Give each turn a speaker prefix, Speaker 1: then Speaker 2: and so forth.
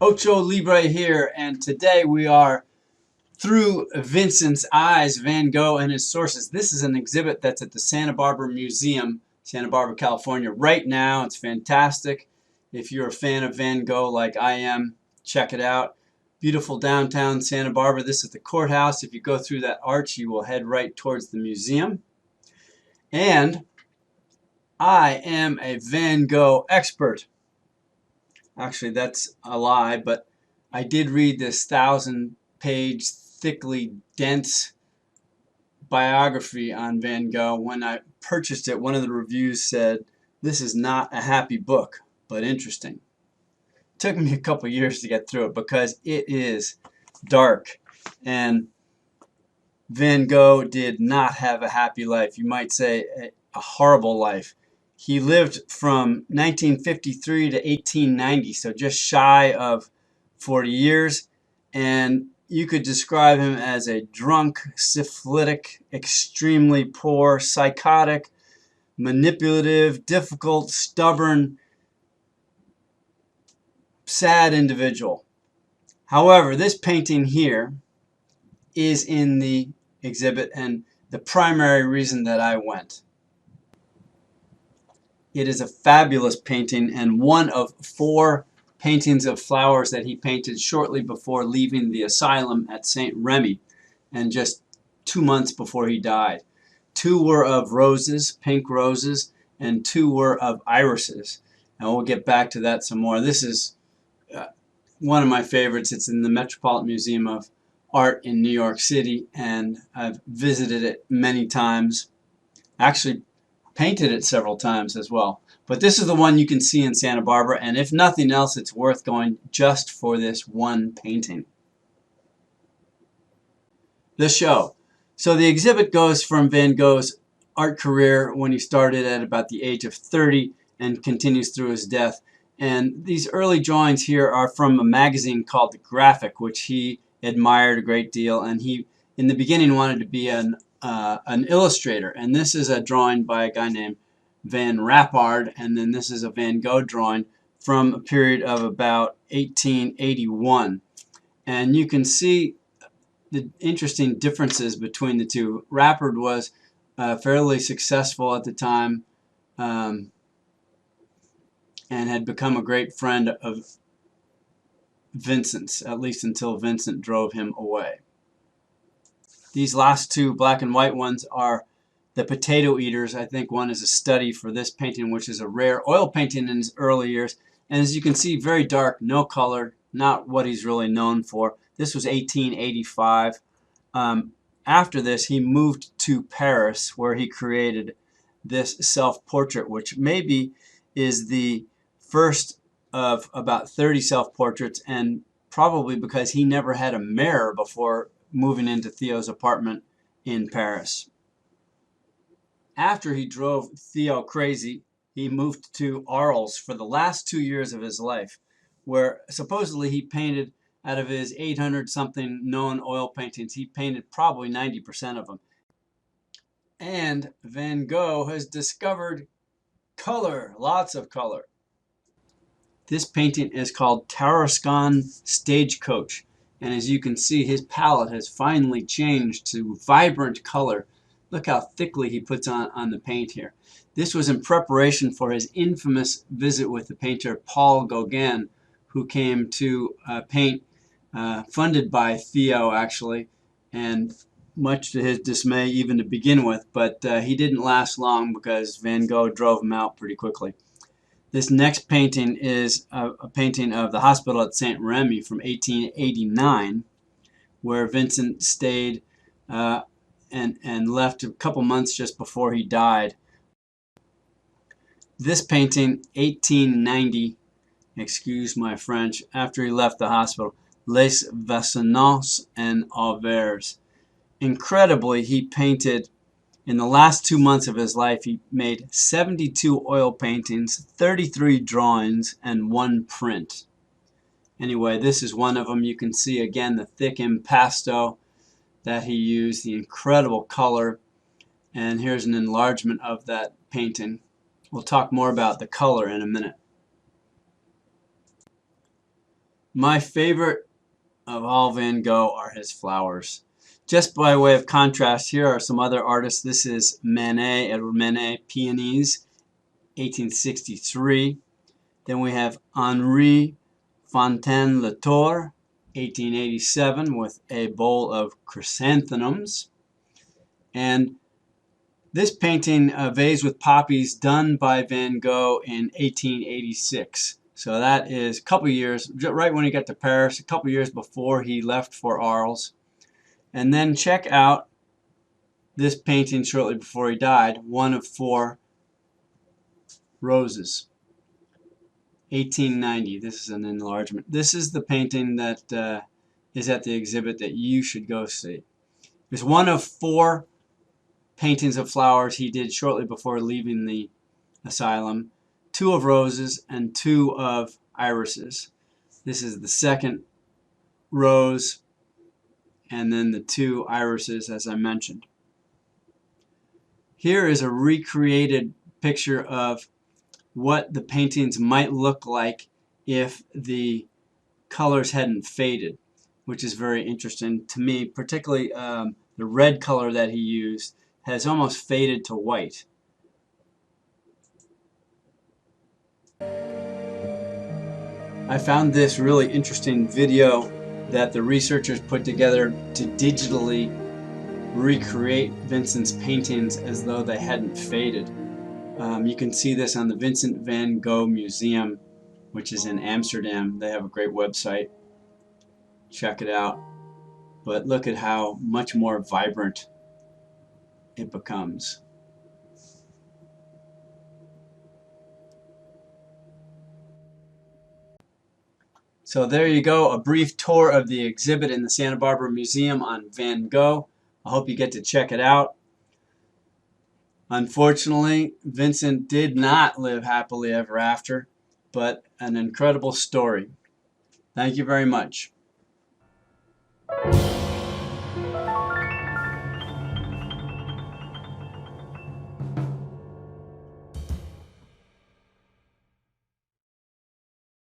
Speaker 1: Ocho Libre here, and today we are through Vincent's eyes, Van Gogh and his sources. This is an exhibit that's at the Santa Barbara Museum, Santa Barbara, California, right now. It's fantastic. If you're a fan of Van Gogh like I am, check it out. Beautiful downtown Santa Barbara. This is the courthouse. If you go through that arch, you will head right towards the museum. And I am a Van Gogh expert. Actually, that's a lie, but I did read this 1,000-page, thickly dense biography on Van Gogh. When I purchased it, one of the reviews said, "This is not a happy book, but interesting." It took me a couple years to get through it because it is dark, and Van Gogh did not have a happy life. You might say a horrible life. He lived from 1953 to 1890, so just shy of 40 years, and you could describe him as a drunk, syphilitic, extremely poor, psychotic, manipulative, difficult, stubborn, sad individual. However, this painting here is in the exhibit and the primary reason that I went. It is a fabulous painting and one of 4 paintings of flowers that he painted shortly before leaving the asylum at St. Remy and just 2 months before he died. 2 were of roses, pink roses, and 2 were of irises. And we'll get back to that some more. This is one of my favorites. It's in the Metropolitan Museum of Art in New York City, and I've visited it many times. Actually, painted it several times as well. But this is the one you can see in Santa Barbara, and if nothing else, it's worth going just for this one painting. The show. So the exhibit goes from Van Gogh's art career when he started at about the age of 30 and continues through his death. And these early drawings here are from a magazine called The Graphic, which he admired a great deal, and he in the beginning wanted to be an illustrator. And this is a drawing by a guy named Van Rappard, and then this is a Van Gogh drawing from a period of about 1881. And you can see the interesting differences between the two. Rappard was fairly successful at the time and had become a great friend of Vincent's, at least until Vincent drove him away. These last 2 black and white ones are the Potato Eaters. I think one is a study for this painting, which is a rare oil painting in his early years. And as you can see, very dark, no color, not what he's really known for. This was 1885. After this, he moved to Paris, where he created this self-portrait, which maybe is the first of about 30 self-portraits, and probably because he never had a mirror before moving into Theo's apartment in Paris. After he drove Theo crazy, he moved to Arles for the last 2 years of his life, where supposedly he painted, out of his 800-something known oil paintings, he painted probably 90% of them. And Van Gogh has discovered color, lots of color. This painting is called Tarascon Stagecoach. And as you can see, his palette has finally changed to vibrant color. Look how thickly he puts on the paint here. This was in preparation for his infamous visit with the painter Paul Gauguin, who came to paint, funded by Theo actually, and much to his dismay even to begin with, but he didn't last long because Van Gogh drove him out pretty quickly. This next painting is a painting of the hospital at St. Remy from 1889, where Vincent stayed and left a couple months just before he died. This painting, 1890, excuse my French, after he left the hospital, Les Vacances en Auvers. Incredibly, he painted, in the last 2 months of his life, he made 72 oil paintings, 33 drawings, and 1 print. Anyway, this is one of them. You can see again the thick impasto that he used, the incredible color, and here's an enlargement of that painting. We'll talk more about the color in a minute. My favorite of all Van Gogh are his flowers. Just by way of contrast, here are some other artists. This is Manet, Edward Manet, Peonies, 1863. Then we have Henri Fontaine-Latour, 1887, with a bowl of chrysanthemums. And this painting, Vase with Poppies, done by Van Gogh in 1886. So that is a couple years, right when he got to Paris, a couple years before he left for Arles. And then check out this painting shortly before he died, One of Four Roses, 1890. This is an enlargement. This is the painting that is at the exhibit that you should go see. It's one of four paintings of flowers he did shortly before leaving the asylum. 2 of roses and 2 of irises. This is the second rose and then the 2 irises, as I mentioned. Here is a recreated picture of what the paintings might look like if the colors hadn't faded, which is very interesting to me. Particularly the red color that he used has almost faded to white. I found this really interesting video that the researchers put together to digitally recreate Vincent's paintings as though they hadn't faded. You can see this on the Vincent van Gogh Museum, which is in Amsterdam. They have a great website. Check it out. But look at how much more vibrant it becomes. So there you go, a brief tour of the exhibit in the Santa Barbara Museum on Van Gogh. I hope you get to check it out. Unfortunately, Vincent did not live happily ever after, but an incredible story. Thank you very much.